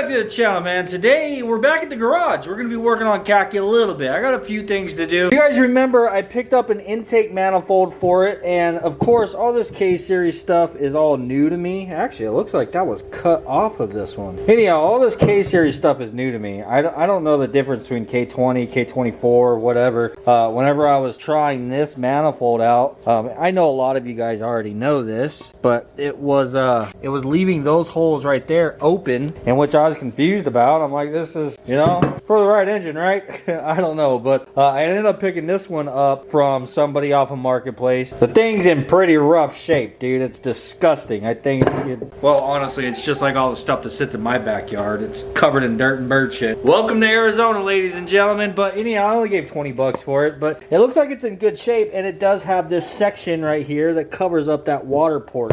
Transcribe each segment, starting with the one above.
back to the channel, man. Today we're back at the garage. We're gonna be working on Khaki a little bit. I got a few things to do. You guys remember I picked up an intake manifold for it, and of course all this K-series stuff is all new to me. Actually, it looks like that was cut off of this one. Anyhow, all this K-series stuff is new to me. I don't know the difference between K20, K24, whatever. Whenever I was trying this manifold out, I know a lot of you guys already know this, but it was leaving those holes right there open, and which I was confused about. I'm like, this is, you know, for the right engine, right? I don't know, but I ended up picking this one up from somebody off of Marketplace. The thing's in pretty rough shape, dude. It's disgusting. I think well, honestly, it's just like all the stuff that sits in my backyard. It's covered in dirt and bird shit. Welcome to Arizona, ladies and gentlemen. But anyhow, I only gave 20 bucks for it, but it looks like it's in good shape, and it does have this section right here that covers up that water port.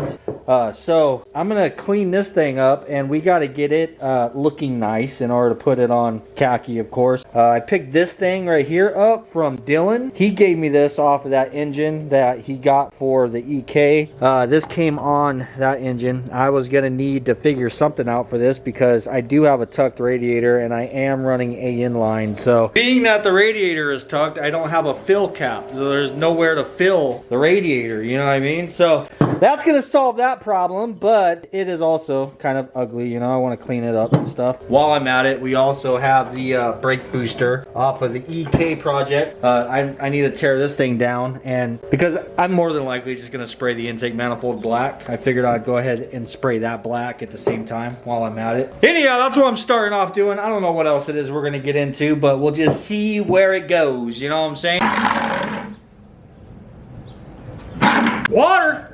So I'm gonna clean this thing up, and we got to get it looking nice in order to put it on Khaki, of course. I picked this thing right here up from Dylan. He gave me this off of that engine that he got for the EK. This came on that engine. I was gonna need to figure something out for this because I do have a tucked radiator and I am running a inline. So being that the radiator is tucked, I don't have a fill cap, so there's nowhere to fill the radiator, you know what I mean? So that's gonna solve that problem, but it is also kind of ugly, you know. I want to clean it up and stuff. While I'm at it, we also have the brake booster off of the EK project. I need to tear this thing down, and because I'm more than likely just gonna spray the intake manifold black, I figured I'd go ahead and spray that black at the same time while I'm at it. Anyhow, that's what I'm starting off doing. I don't know what else it is we're gonna get into, but we'll just see where it goes, you know what I'm saying? Water!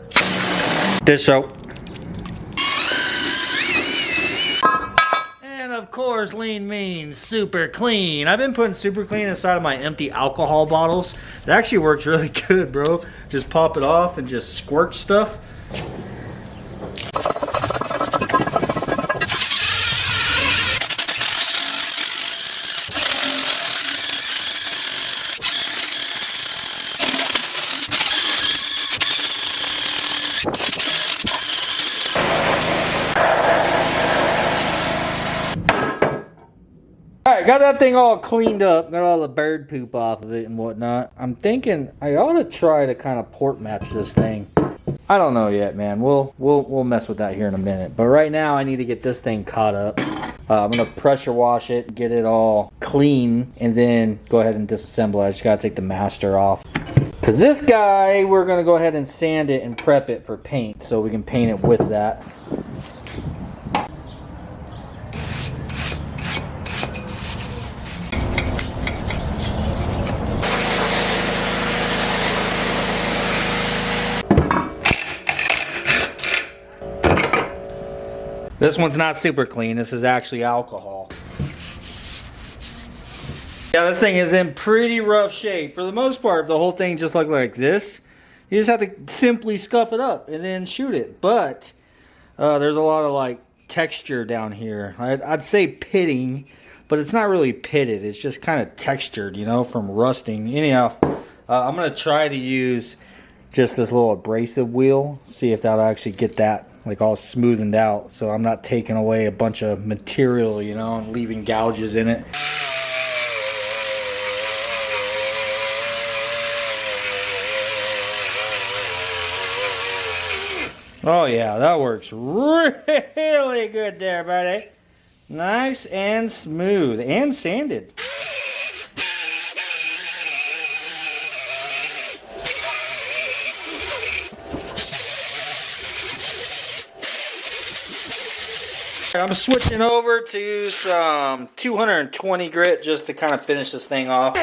Dish soap. And of course, lean means super clean. I've been putting super clean inside of my empty alcohol bottles. It actually works really good, bro. Just pop it off and just squirt stuff. Alright, got that thing all cleaned up, got all the bird poop off of it and whatnot. I'm thinking I ought to try to kind of port match this thing. I don't know yet, man. We'll mess with that here in a minute. But right now I need to get this thing caught up. I'm gonna pressure wash it, get it all clean, and then go ahead and disassemble it. I just gotta take the master off. Cause this guy, we're gonna go ahead and sand it and prep it for paint so we can paint it with that. This one's not super clean. This is actually alcohol. Yeah, this thing is in pretty rough shape. For the most part, if the whole thing just looked like this, you just have to simply scuff it up and then shoot it. But there's a lot of like texture down here. I'd say pitting, but it's not really pitted. It's just kind of textured, you know, from rusting. Anyhow, I'm gonna try to use just this little abrasive wheel. See if that'll actually get that like all smoothened out, so I'm not taking away a bunch of material, you know, and leaving gouges in it. Oh yeah, that works really good there, buddy. Nice and smooth and sanded. I'm switching over to some 220 grit just to kind of finish this thing off.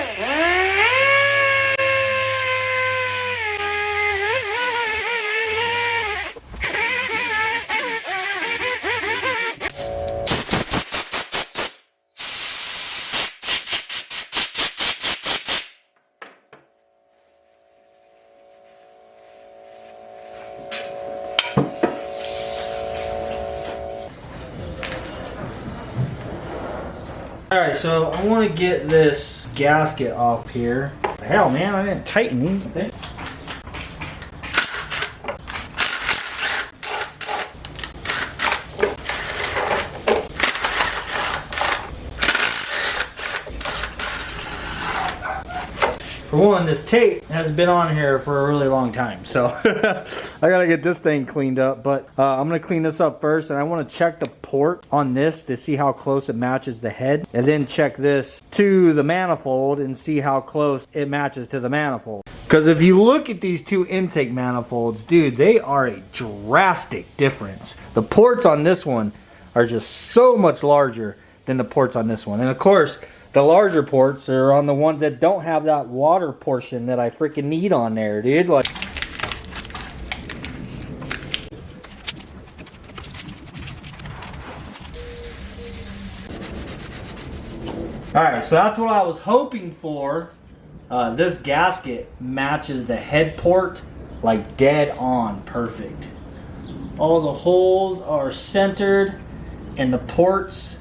Alright, so I want to get this gasket off here. Hell, man, I didn't tighten these things. For one, this tape has been on here for a really long time, so I gotta get this thing cleaned up. But I'm gonna clean this up first, and I want to check the port on this to see how close it matches the head, and then check this to the manifold and see how close it matches to the manifold. Because if you look at these two intake manifolds, dude, they are a drastic difference. The ports on this one are just so much larger than the ports on this one. And of course, the larger ports are on the ones that don't have that water portion that I freaking need on there, dude. Like, alright, so that's what I was hoping for. This gasket matches the head port like dead on perfect. All the holes are centered and the ports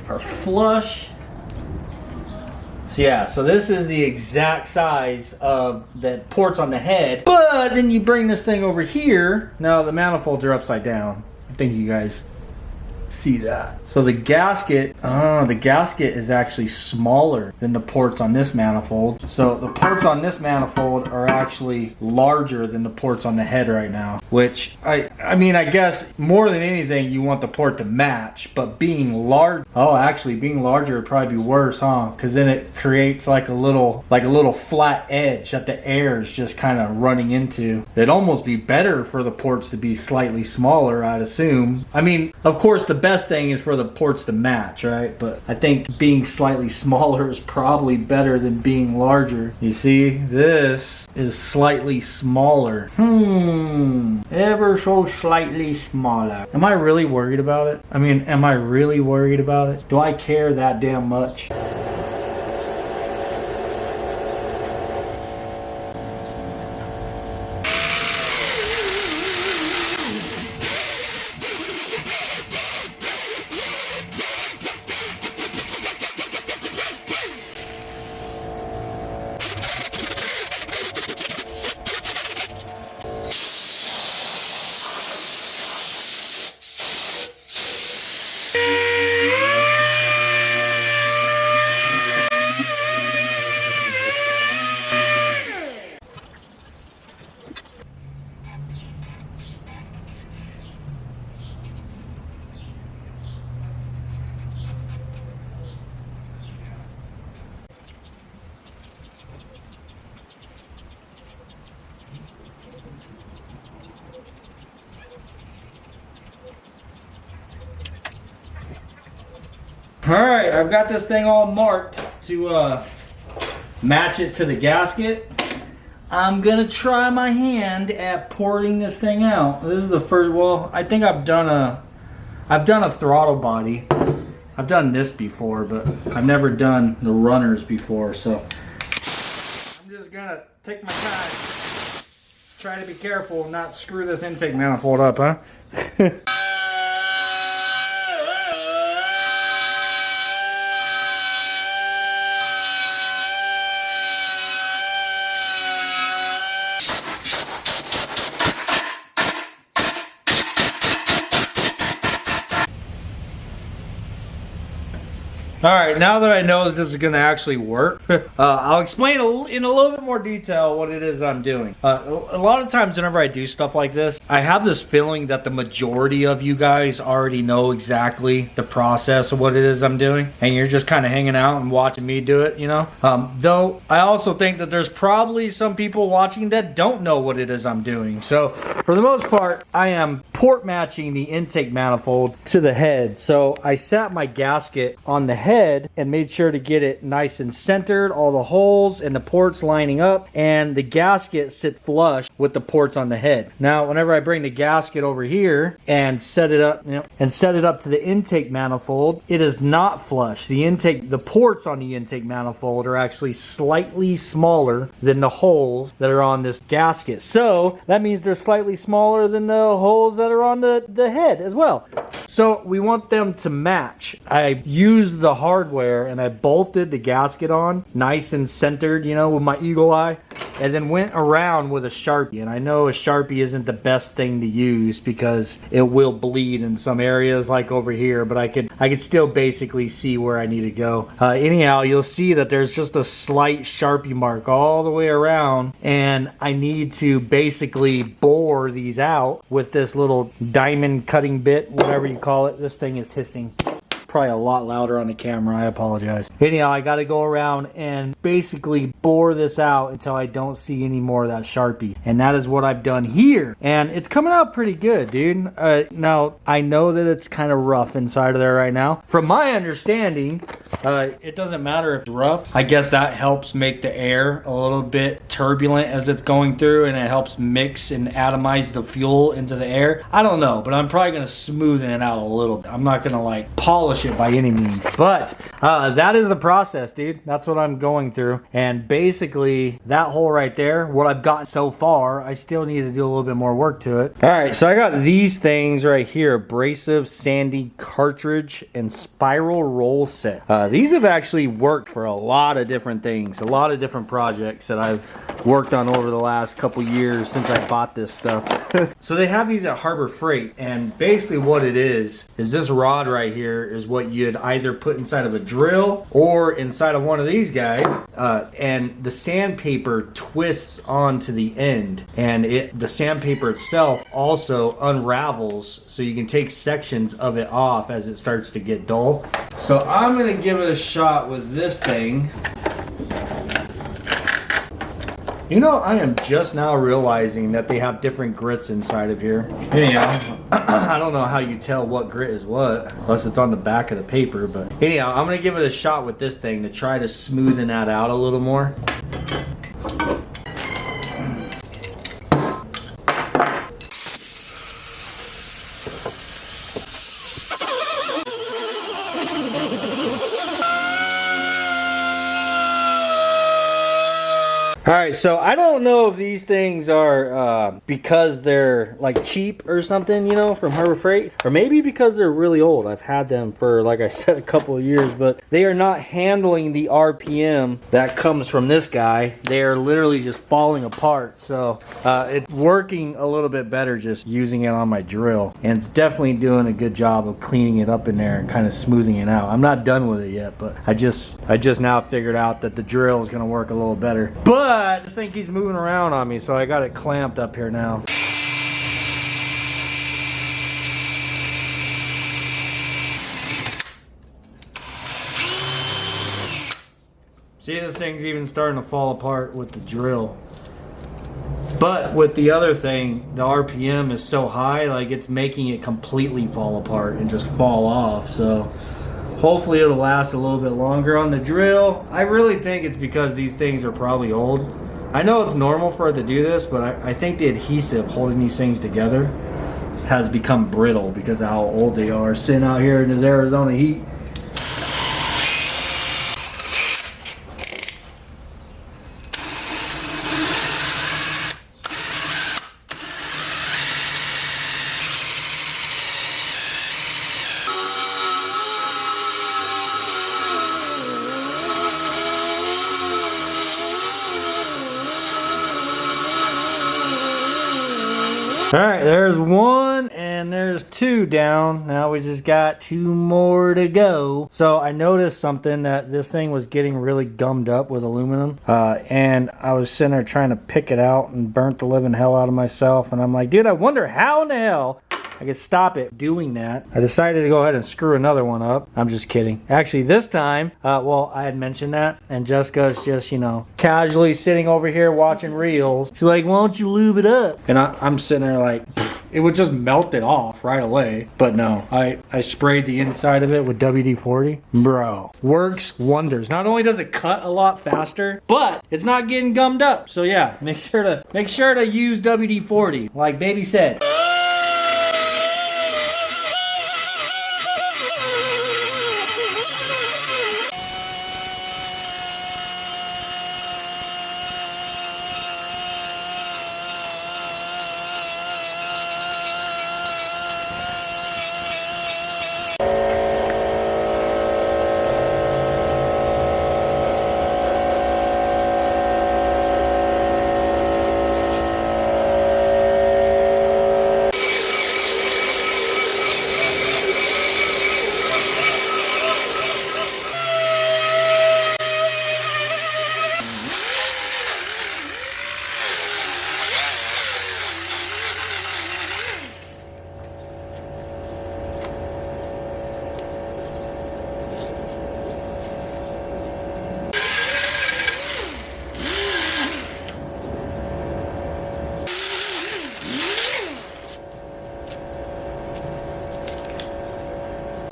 are flush. So yeah, so this is the exact size of the ports on the head. But then you bring this thing over here. Now the manifolds are upside down. I think you guys see that. So the gasket is actually smaller than the ports on this manifold. So the ports on this manifold are actually larger than the ports on the head right now, which I mean, I guess more than anything you want the port to match, but being large, actually being larger would probably be worse, huh? Because then it creates like a little flat edge that the air is just kind of running into. It'd almost be better for the ports to be slightly smaller, I'd assume. I mean, of course the best thing is for the ports to match, right? But I think being slightly smaller is probably better than being larger. You see, this is slightly smaller. Ever so slightly smaller. Am I really worried about it? I mean, am I really worried about it? Do I care that damn much? Alright, I've got this thing all marked to match it to the gasket. I'm gonna try my hand at porting this thing out. This is the first, well, I think I've done a throttle body. I've done this before, but I've never done the runners before, so I'm just gonna take my time. Try to be careful and not screw this intake manifold up, huh? Alright, now that I know that this is going to actually work, I'll explain in a little bit more detail what it is I'm doing. A lot of times whenever I do stuff like this, I have this feeling that the majority of you guys already know exactly the process of what it is I'm doing, and you're just kind of hanging out and watching me do it, you know? Though, I also think that there's probably some people watching that don't know what it is I'm doing. So, for the most part, I am port matching the intake manifold to the head. So, I sat my gasket on the head and made sure to get it nice and centered, all the holes and the ports lining up, and the gasket sits flush with the ports on the head. Now, whenever I bring the gasket over here and set it up, to the intake manifold, it is not flush. The ports on the intake manifold are actually slightly smaller than the holes that are on this gasket. So that means they're slightly smaller than the holes that are on the head as well. So we want them to match. I used the hardware and I bolted the gasket on nice and centered, you know, with my eagle eye. and then went around with a Sharpie. And I know a Sharpie isn't the best thing to use because it will bleed in some areas like over here, but I could still basically see where I need to go. Anyhow, you'll see that there's just a slight Sharpie mark all the way around, and I need to basically bore these out with this little diamond cutting bit, whatever you call it. This thing is hissing. Probably a lot louder on the camera, I apologize. Anyhow, I gotta go around and basically bore this out until I don't see any more of that Sharpie. And that is what I've done here. And it's coming out pretty good, dude. Now, I know that it's kind of rough inside of there right now. From my understanding, it doesn't matter if it's rough. I guess that helps make the air a little bit turbulent as it's going through, and it helps mix and atomize the fuel into the air. I don't know, but I'm probably gonna smoothen it out a little bit. I'm not gonna like polish it by any means, but that is the process, dude. That's what I'm going through. And basically that hole right there, what I've gotten so far, I still need to do a little bit more work to it. All right, so I got these things right here: abrasive sandy cartridge and spiral roll set. These have actually worked for a lot of different things, a lot of different projects that I've worked on over the last couple years since I bought this stuff. So they have these at Harbor Freight, and basically what it is this rod right here is what you'd either put inside of a drill or inside of one of these guys, and the sandpaper twists onto the end, and the sandpaper itself also unravels, so you can take sections of it off as it starts to get dull. So I'm gonna give it a shot with this thing. You know, I am just now realizing that they have different grits inside of here. Anyhow, I don't know how you tell what grit is what, unless it's on the back of the paper, but anyhow, I'm gonna give it a shot with this thing to try to smoothen that out a little more. All right, so I don't know if these things are because they're like cheap or something, you know, from Harbor Freight, or maybe because they're really old. I've had them for, like I said, a couple of years, but they are not handling the RPM that comes from this guy. They are literally just falling apart. So it's working a little bit better just using it on my drill, and it's definitely doing a good job of cleaning it up in there and kind of smoothing it out. I'm not done with it yet, but I just now figured out that the drill is going to work a little better. But this thing keeps moving around on me, so I got it clamped up here now. See, this thing's even starting to fall apart with the drill. But with the other thing, the RPM is so high, like it's making it completely fall apart and just fall off. So hopefully it'll last a little bit longer on the drill. I really think it's because these things are probably old. I know it's normal for it to do this, but I think the adhesive holding these things together has become brittle because of how old they are, sitting out here in this Arizona heat. All right, there's one and there's two down. Now we just got two more to go. So I noticed something, that this thing was getting really gummed up with aluminum, and I was sitting there trying to pick it out and burnt the living hell out of myself. And I'm like, dude, I wonder how in the hell I could stop it doing that. I decided to go ahead and screw another one up. I'm just kidding. Actually, this time, well, I had mentioned that, and Jessica's just, you know, casually sitting over here watching reels. She's like, why don't you lube it up? And I'm sitting there like, it would just melt it off right away. But no, I sprayed the inside of it with WD-40. Bro, works wonders. Not only does it cut a lot faster, but it's not getting gummed up. So yeah, make sure to use WD-40, like baby said.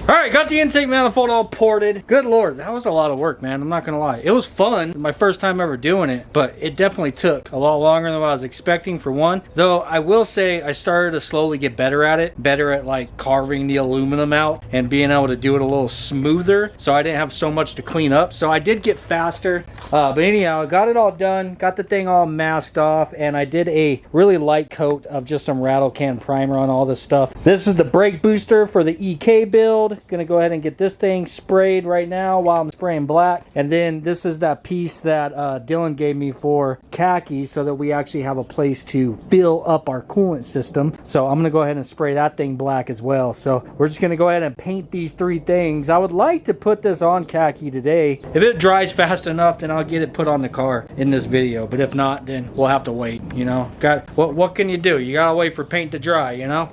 Alright, got the intake manifold all ported. Good lord, that was a lot of work, man. I'm not gonna lie. It was fun, my first time ever doing it, but it definitely took a lot longer than what I was expecting for one. Though I will say I started to slowly get better at it. Better at like carving the aluminum out and being able to do it a little smoother, so I didn't have so much to clean up. So I did get faster. But anyhow, I got it all done, got the thing all masked off, and I did a really light coat of just some rattle can primer on all this stuff. This is the brake booster for the EK build. Gonna go ahead and get this thing sprayed right now while I'm spraying black. And then this is that piece that Dylan gave me for Khaki, so that we actually have a place to fill up our coolant system. So I'm gonna go ahead and spray that thing black as well. So we're just gonna go ahead and paint these three things. I would like to put this on Khaki today. If it dries fast enough, then I'll get it put on the car in this video. But if not, then we'll have to wait, you know. What can you do? You gotta wait for paint to dry, you know.